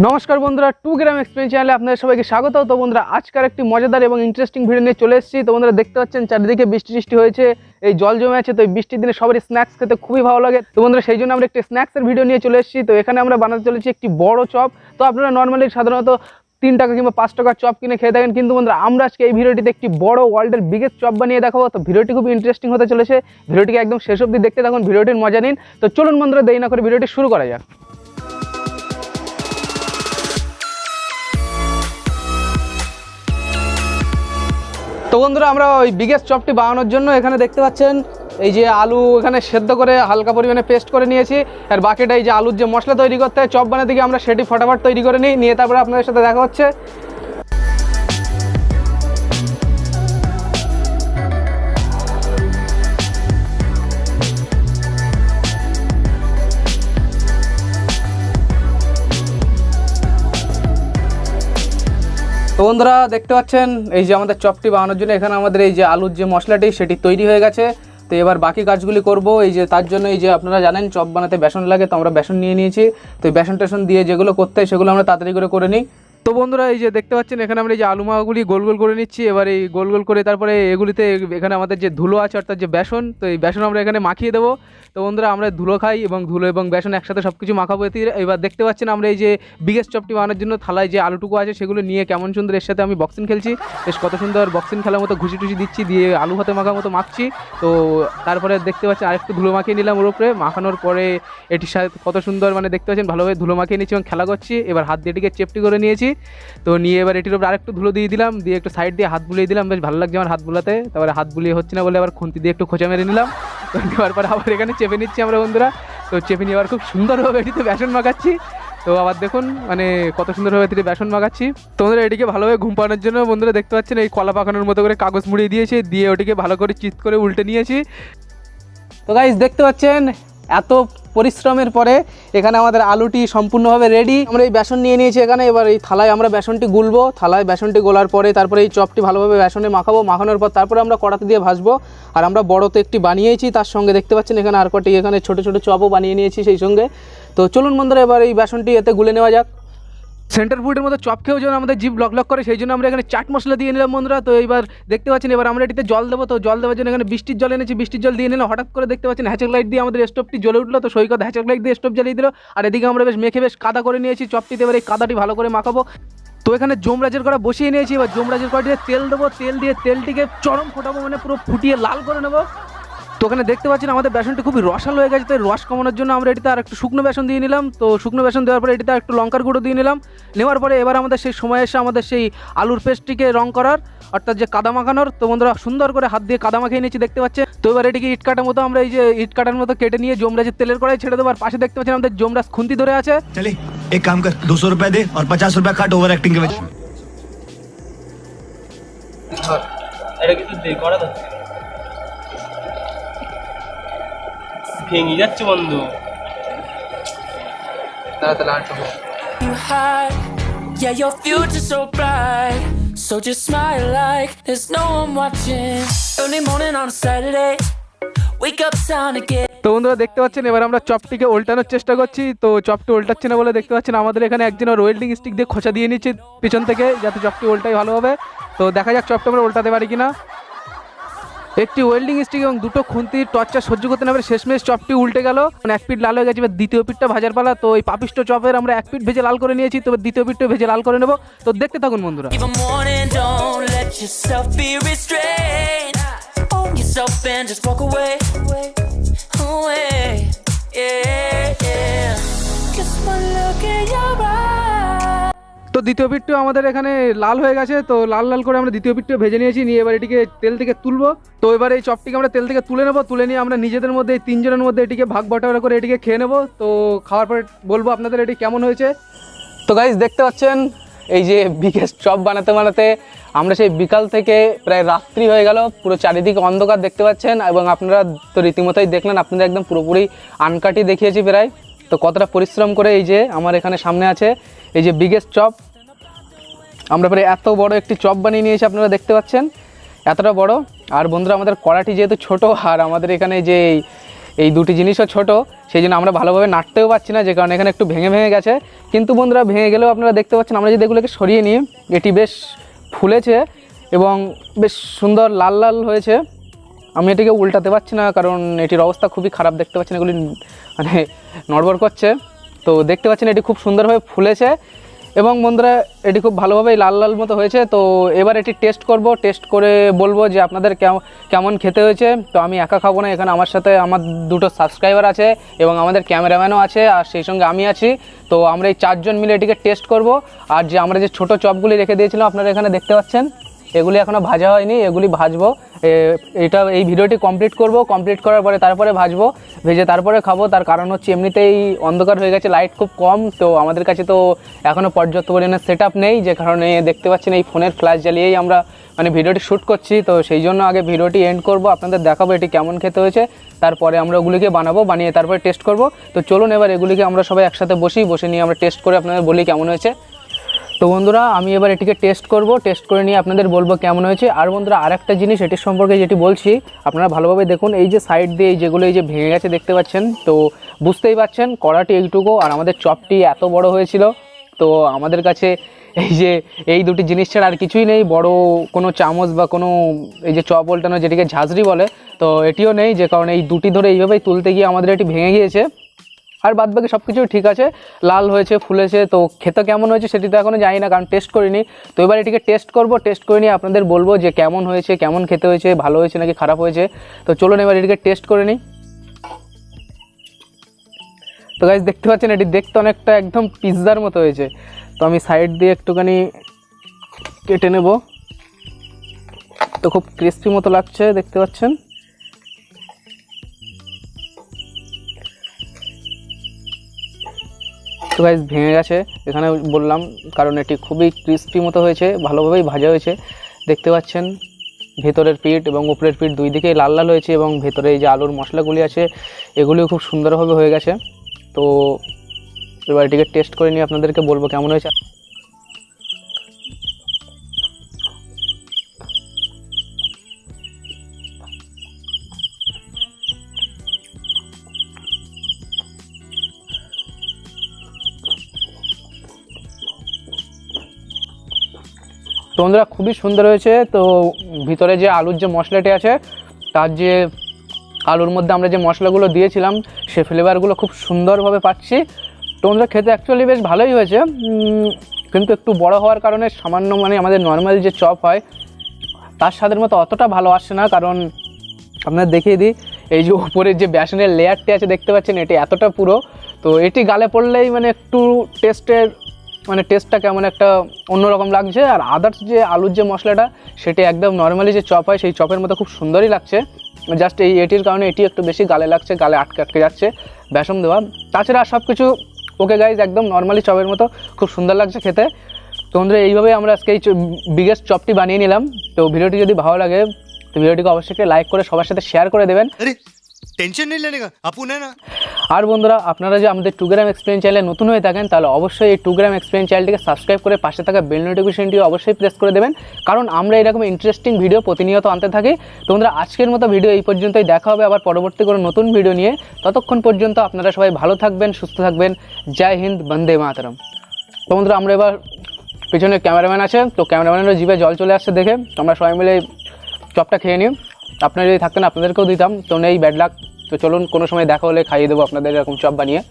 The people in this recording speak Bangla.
নমস্কার বন্ধুরা, 2 গ্রাম এক্সপিরিয়েন্স চ্যানেলে আপনাদের সবাইকে স্বাগত। তো বন্ধুরা, আজকের একটি মজাদার এবং ইন্টারেস্টিং ভিডিও নিয়ে চলে এসেছি। তো বন্ধুরা, দেখতে পাচ্ছেন চারিদিকে বৃষ্টি হয়েছে, এই জল জমে আছে। তো এই বৃষ্টির দিনে সবারই স্ন্যাক্স খেতে খুবই ভালো লাগে। তো বন্ধুরা, সেই জন্য আমরা একটি স্ন্যাক্সের ভিডিও নিয়ে চলে এসেছি। তো এখানে আমরা বানাতে চলেছি একটি বড় চপ। তো আপনারা নর্মালি সাধারণত 3 টাকা কিংবা 5 টাকার চপ কিনে খেয়ে থাকেন, কিন্তু বন্ধুরা আমরা আজকে এই ভিডিওটিতে একটি বড় ওয়ার্ল্ডের বিগেস্ট চপ বানিয়ে দেখাবো। তো ভিডিওটি খুব ইন্টারেস্টিং হতে চলেছে, ভিডিওটিকে একদম শেষ অবধি দেখতে থাকুন, ভিডিওটির মজা নিন। তো চলুন বন্ধুরা, দেরি না করে ভিডিওটি শুরু করা যাক। তো বন্ধুরা, আমরা ওই বিগেস্ট চপটি বানানোর জন্য এখানে দেখতে পাচ্ছেন এই যে আলু এখানে সেদ্ধ করে হালকা পরিমাণে পেস্ট করে নিয়েছি। আর বাকিটা এই যে আলুর যে মশলা তৈরি করতে হয় চপ বানাতে গিয়ে আমরা সেটি ফটাফট তৈরি করে নিয়ে তারপরে আপনাদের সাথে দেখা হচ্ছে। তো বন্ধুরা, দেখতে পাচ্ছেন এই যে আমাদের চপটি বানানোর জন্য এখানে আমাদের এই যে আলুর যে মশলাটি সেটি তৈরি হয়ে গেছে। তো এবার বাকি কাজগুলি করব। এই যে তার জন্য এই যে আপনারা জানেন চপ বানাতে বেসন লাগে, তো আমরা বেসন নিয়ে নিয়েছি। তো এই বেসন টেসন দিয়ে যেগুলো করতে হয় সেগুলো আমরা তাড়াতাড়ি করে নিই। তো বন্ধুরা, এই যে দেখতে পাচ্ছেন এখানে আমরা এই যে আলু মাগুলি গোল গোল করে নিচ্ছি। এবার এই গোল গোল করে তারপরে এগুলিতে এখানে আমাদের যে ধুলো আছে অর্থাৎ যে বেসন, তো এই বেসন আমরা এখানে মাখিয়ে দেবো। তো বন্ধুরা, আমরা ধুলো খাই এবং ধুলো এবং বেসন একসাথে সব কিছু মাখাবো। এবার দেখতে পাচ্ছেন আমরা এই যে বিগেস্ট চপটি বানানোর জন্য থালায় যে আলুটুকু আছে সেগুলো নিয়ে কেমন সুন্দর এর সাথে আমি বক্সিং খেলছি। বেশ কত সুন্দর বক্সিং খেলার মতো ঘুষি টুসি দিচ্ছি, দিয়ে আলু হাতে মাখার মতো মাখছি। তো তারপরে দেখতে পাচ্ছেন আরেকটু ধুলো মাখিয়ে নিলাম ওর উপরে। মাখানোর পরে এটির সাথে কত সুন্দর মানে দেখতে পাচ্ছেন ভালোভাবে ধুলো মাখিয়ে নিচ্ছি এবং খেলা করছি। এবার হাত দিয়ে এটিকে চেপটি করে নিয়েছি। তো নিয়ে এবার এটির উপরে আরেকটু ধুলো দিয়ে দিলাম, দিয়ে একটু সাইড দিয়ে হাত বুলিয়ে দিলাম। বেশ ভালো লাগছে আমার হাত বুলাতে। তারপরে হাত বুলিয়ে হচ্ছে না বলে আবার খুন্তি দিয়ে একটু খোঁচা মেরে নিলাম। তো নেওয়ার পর আবার এখানে চেপে নিচ্ছি আমরা বন্ধুরা। তো চেপে নিয়ে আবার খুব সুন্দরভাবে এটিতে বেসন মাখাচ্ছি। তো আবার দেখুন মানে কত সুন্দরভাবে এটিতে বেসন মাখাচ্ছি। তো বন্ধুরা, এটিকে ভালোভাবে ঘুম পাড়ানোর জন্য বন্ধুরা দেখতে পাচ্ছেন এই কলা পাকানোর মতো করে কাগজ মুড়িয়ে দিয়েছি, দিয়ে ওটিকে ভালো করে চিৎ করে উল্টে নিয়েছি। তো গাইস, দেখতে পাচ্ছেন এত পরিশ্রমের পরে এখানে আমাদের আলুটি সম্পূর্ণভাবে রেডি। আমরা এই বেসন নিয়ে নিয়েছি এখানে। এবার এই থালায় আমরা বেসনটি গুলবো। থালায় বেসনটি গোলার পরে তারপরে এই চপটি ভালোভাবে বেসনে মাখাবো। মাখানোর পর তারপরে আমরা কড়াতে দিয়ে ভাজবো। আর আমরা বড় তো একটি বানিয়েছি, তার সঙ্গে দেখতে পাচ্ছেন এখানে আর কটি এখানে ছোটো ছোটো চপও বানিয়ে নিয়েছি সেই সঙ্গে। তো চলুন বন্ধুরা, এবার এই বেসনটি এতে গুলে নেওয়া যাক। সেন্টার ফুডের মতো চপ খেয়েও যেন আমাদের জিভ লক করে, সেই জন্য আমরা এখানে চাট মশলা দিয়ে নিলাম বন্ধুরা। তো এইবার দেখতে পাচ্ছেন এবার আমরা এটিতে জল দেবো। তো জল দেওয়ার জন্য এখানে বৃষ্টির জল এনেছি, বৃষ্টির জল দিয়ে নিলাম। হঠাৎ করে দেখতে পাচ্ছেন হ্যাচাক লাইট দিয়ে আমাদের স্টোভটি জ্বলে উঠলো। তো সৈকত হ্যাচাক লাইট দিয়ে স্টোভ জ্বালিয়ে দিল। আর এদিকে আমরা বেশ মেখে বেশ কাদা করে নিয়েছি চপটিতে। এবার এই কাদাটি ভালো করে মাখাবো। তো এখানে জমরাজের কড়া বসিয়ে নিয়েছি। এবার জমরাজের কড়াটিতে তেল দেবো, তেল দিয়ে তেলটিকে চরম ফোটাবো, মানে পুরো ফুটিয়ে লাল করে নেবো। তো ওখানে দেখতে পাচ্ছেন আমাদের বেসনটি খুবই রসালো হয়ে গেছে। তো রস কমানোর জন্য আমরা এটিতে আর একটু শুকনো বেসন দিয়ে নিলাম। তো শুকনো বেসন দেওয়ার পরে এটিতে একটু লঙ্কার গুঁড়ো দিয়ে নিলাম। নেওয়ার পরে এবার আমাদের সেই সময় এসে আমাদের সেই আলুর পেস্টটিকে রং করার অর্থাৎ যে কাদা মাখানোর। তো বন্ধুরা, সুন্দর করে হাত দিয়ে কাদা মাখিয়ে নিয়েছি দেখতে পাচ্ছেন। তো এবার এটিকে ইট কাটার মতো আমরা এই যে ইট কাটার মতো কেটে নিয়ে জমরাজের তেলের কড়াই ছেড়ে দেবো। আর পাশে দেখতে পাচ্ছেন আমাদের জমরাজ খুন্তি ধরে আছে। চলে এক কাম কর, 200 रुपए दे और 50 रुपए काट ओवर एक्टिंग के वजह। এটা কিছু দে করা তো ভেঙে যাচ্ছে বন্ধু। You hide, yeah, your future's so bright. So just smile like there's no one watching. Early morning on a Saturday, wake up time to get. তো বন্ধুরা, দেখতে পাচ্ছেন এবার আমরা চপটিকে উল্টানোর চেষ্টা করছি। তো চপটি উল্টাচ্ছে না বলে দেখতে পাচ্ছেন আমাদের এখানে একজন ওয়েল্ডিং স্টিক দিয়ে খোঁচা দিয়ে নিচ্ছে পিছন থেকে, যাতে চপটি উল্টাই ভালোভাবে। তো দেখা যাক চপটা আমরা উল্টাতে পারি কিনা। একটি ওয়েল্ডিং স্টিক এবং দুটো খুন্তির টর্চার সহ্য করতে না পারে শেষমেশ চপটি উল্টে গেল। মানে এক পিঠ লাল হয়ে গেছে, এবার দ্বিতীয় পিঠটা ভাজার পালা। তো এই পাপিষ্ট চপের আমরা এক পিঠ ভেজে লাল করে নিয়েছি, তো দ্বিতীয় পিঠটা ভেজে লাল করে নেবো। তো দেখতে থাকুন বন্ধুরা। Even morning, don't let yourself be restrained. Own yourself and just walk away. Away, yeah, yeah. Just one look in your eyes. তো দ্বিতীয় পিঠটাও আমাদের এখানে লাল হয়ে গেছে। তো লাল লাল করে আমরা দ্বিতীয় পিঠটা ভেজে নিয়েছি, নিয়ে এবার এটিকে তেল থেকে তুলবো। তো এবার এই চপটিকে আমরা তেল থেকে তুলে নেবো। তুলে নিয়ে আমরা নিজেদের মধ্যে এই 3 জনের মধ্যে এটিকে ভাগ বটাবটা করে এটিকে খেয়ে নেবো। তো খাওয়ার পরে বলবো আপনাদের এটি কেমন হয়েছে। তো গাইস, দেখতে পাচ্ছেন এই যে বিগেস্ট চপ বানাতে বানাতে আমরা সেই বিকাল থেকে প্রায় রাত্রি হয়ে গেল, পুরো চারিদিকে অন্ধকার দেখতে পাচ্ছেন। এবং আপনারা তো রীতিমতোই দেখলেন, আপনাদের একদম পুরোপুরি আনকাটি দেখিয়েছি প্রায়। তো কতটা পরিশ্রম করে এই যে আমার এখানে সামনে আছে এই যে বিগেস্ট চপ, আমরা প্রায় এত বড় একটি চপ বানিয়ে নিয়েছি, আপনারা দেখতে পাচ্ছেন এতটা বড়। আর বন্ধুরা, আমাদের কড়াটি যেহেতু ছোট, আর আমাদের এখানে যে এই দুটি জিনিসও ছোট, সেই জন্য আমরা ভালোভাবে নাড়তেও পারছি না, যে কারণে এখানে একটু ভেঙে ভেঙে গেছে। কিন্তু বন্ধুরা ভেঙে গেলেও আপনারা দেখতে পাচ্ছেন, আমরা যদি এগুলোকে সরিয়ে নিই, এটি বেশ ফুলেছে এবং বেশ সুন্দর লাল লাল হয়েছে। আমি এটিকে উল্টাতে পারছি না, কারণ এটির অবস্থা খুবই খারাপ, দেখতে পাচ্ছেন এগুলি মানে নড়বড় করছে। তো দেখতে পাচ্ছেন এটি খুব সুন্দরভাবে ফুলেছে এবং বন্ধুরা এটি খুব ভালোভাবেই লাল লাল মতো হয়েছে। তো এবার এটি টেস্ট করব, টেস্ট করে বলবো যে আপনাদের কেমন খেতে হয়েছে। তো আমি একা খাবো না, এখানে আমার সাথে আমার দুটো সাবস্ক্রাইবার আছে এবং আমাদের ক্যামেরাম্যানও আছে, আর সেই সঙ্গে আমি আছি। তো আমরা এই 4 জন মিলে এটিকে টেস্ট করব। আর যে আমরা যে ছোট চপগুলি রেখে দিয়েছিলাম আপনারা এখানে দেখতে পাচ্ছেন, এগুলি এখনও ভাজা হয়নি, এগুলি ভাজবো। এই ভিডিওটি কমপ্লিট করব, কমপ্লিট করার পরে তারপরে ভাজবো, ভেজে তারপরে খাবো। তার কারণ হচ্ছে এমনিতেই অন্ধকার হয়ে গেছে, লাইট খুব কম, তো আমাদের কাছে তো এখনও পর্যাপ্ত পরিমাণে সেট আপ নেই, যে কারণে দেখতে পাচ্ছেন এই ফোনের ফ্ল্যাশ জ্বালিয়েই আমরা মানে ভিডিওটি শ্যুট করছি। তো সেই জন্য আগে ভিডিওটি এন্ড করব, আপনাদের দেখাবো এটি কেমন খেতে হয়েছে, তারপরে আমরা ওগুলিকে বানাবো, বানিয়ে তারপরে টেস্ট করব। তো চলুন এবার এগুলিকে আমরা সবাই একসাথে বসে নিয়ে আমরা টেস্ট করে আপনাদের বলি কেমন হয়েছে। তো বন্ধুরা আমি এবার এটিকে টেস্ট করব, টেস্ট করে নিয়ে আপনাদের বলবো কেমন হয়েছে। আর বন্ধুরা আরেকটা জিনিস এটির সম্পর্কে যেটি বলছি, আপনারা ভালোভাবে দেখুন, এই যে সাইড দিয়ে যেগুলো এই যে ভেঙে গেছে দেখতে পাচ্ছেন, তো বুঝতেই পাচ্ছেন কড়াটি এইটুকু আর আমাদের চপটি এত বড় হয়েছিল। তো আমাদের কাছে এই দুটি জিনিস ছাড়া আর কিছুই নেই, বড় কোনো চামচ বা কোনো এই যে চপ উল্টানো যেটিকে ঝাঁঝরি বলে, তো এটিও নেই, যে কারণে এই দুটি ধরে এইভাবেই তুলতে গিয়ে আমাদের এটি ভেঙে গিয়েছে। আর বাদবাকি সব কিছু ঠিক আছে, লাল হয়েছে, ফুলেছে। তো খেতে কেমন হয়েছে সেটি তো এখনও জানি না, কারণ টেস্ট করিনি। তো এবার এটিকে টেস্ট করব, টেস্ট করে নিয়ে আপনাদের বলবো যে কেমন হয়েছে, কেমন খেতে হয়েছে, ভালো হয়েছে নাকি খারাপ হয়েছে। তো চলুন এবার এটিকে টেস্ট করে নিই। তো গাইস দেখতে পাচ্ছেন এটি দেখতে অনেকটা একদম পিৎজার মতো হয়েছে। তো আমি সাইড দিয়ে একটুখানি কেটে নেব, তো খুব ক্রিস্পি মতো লাগছে দেখতে পাচ্ছেন। তো গাইস ভেঙে গেছে, এখানে বললাম কারণ এটি খুবই ক্রিস্পি মতো হয়েছে, ভালোভাবেই ভাজা হয়েছে। দেখতে পাচ্ছেন ভেতরের পিঠ এবং উপরের পিঠ দুই দিকেই লাল লাল হয়েছে, এবং ভেতরে এই যে আলুর মশলাগুলি আছে এগুলিও খুব সুন্দরভাবে হয়ে গেছে। তো এবার এটিকে টেস্ট করে নিয়ে আপনাদেরকে বলবো কেমন হয়েছে। তো বন্ধুরা খুবই সুন্দর হয়েছে। তো ভিতরে যে আলুর যে মশলাটি আছে, তার যে আলুর মধ্যে আমরা যে মশলাগুলো দিয়েছিলাম সে ফ্লেভারগুলো খুব সুন্দরভাবে পাচ্ছি। তো বন্ধুরা খেতে অ্যাকচুয়ালি বেশ ভালোই হয়েছে, কিন্তু একটু বড় হওয়ার কারণে সামান্য মানে আমাদের নর্মাল যে চপ হয় তার স্বাদের মতো অতটা ভালো আসছে না। কারণ আপনাদের দেখিয়ে দিই, এই যে উপরের যে বেসনের লেয়ারটি আছে দেখতে পাচ্ছেন, এটি এতটা পুরো। তো এটি গালে পড়লেই মানে একটু টেস্টটা কেমন একটা অন্যরকম লাগছে। আর আদার্স যে আলুর যে মশলাটা সেটি একদম নর্মালি যে চপ হয় সেই চপের মতো খুব সুন্দরই লাগছে। জাস্ট এটির কারণে এটি একটু বেশি গালে লাগছে, গালে আটকে যাচ্ছে বেসন দেওয়া। তাছাড়া সব কিছু ওকে গাইজ, একদম নর্মালি চপের মতো খুব সুন্দর লাগছে খেতে। তো বন্ধুরা এইভাবেই আমরা আজকে এই বিগেস্ট চপটি বানিয়ে নিলাম। তো ভিডিওটি যদি ভালো লাগে তো ভিডিওটিকে অবশ্যই লাইক করে সবার সাথে শেয়ার করে দেবেন। टेंशन नहीं लेने का अपुन है ना। আর বন্ধুরা আপনারা যে আমাদের 2 গ্রাম এক্সপিরিয়েন্স চ্যানেলে নতুন হয়ে থাকেন, তাহলে অবশ্যই এই 2 গ্রাম এক্সপিরিয়েন্স চ্যানেলটিকে সাবস্ক্রাইব করে পাশে থাকা বেল নোটিফিকেশনটিও অবশ্যই প্রেস করে দেবেন, কারণ আমরা এরকম ইন্টারেস্টিং ভিডিও প্রতিনিয়ত আনতে থাকি। তো বন্ধুরা আজকের মতো ভিডিও এই পর্যন্তই, দেখা হবে আবার পরবর্তী কোনো নতুন ভিডিও নিয়ে। ততক্ষণ পর্যন্ত আপনারা সবাই ভালো থাকবেন, সুস্থ থাকবেন। জয় হিন্দ, বন্দে মাতরম। তো বন্ধুরা আমরা এবার, পিছনে ক্যামেরাম্যান আছে, তো ক্যামেরাম্যানেরও জিভে জল চলে আসছে দেখে, তো আমরা সবাই মিলে চপটা খেয়ে নিই। আপনারা যদি থাকতেন আপনাদেরকেও দিতাম, তো নেই ব্যাড লাক। তো চলুন কোনো সময় দেখা হলে খাইয়ে দেবো আপনাদের এরকম চপ বানিয়ে।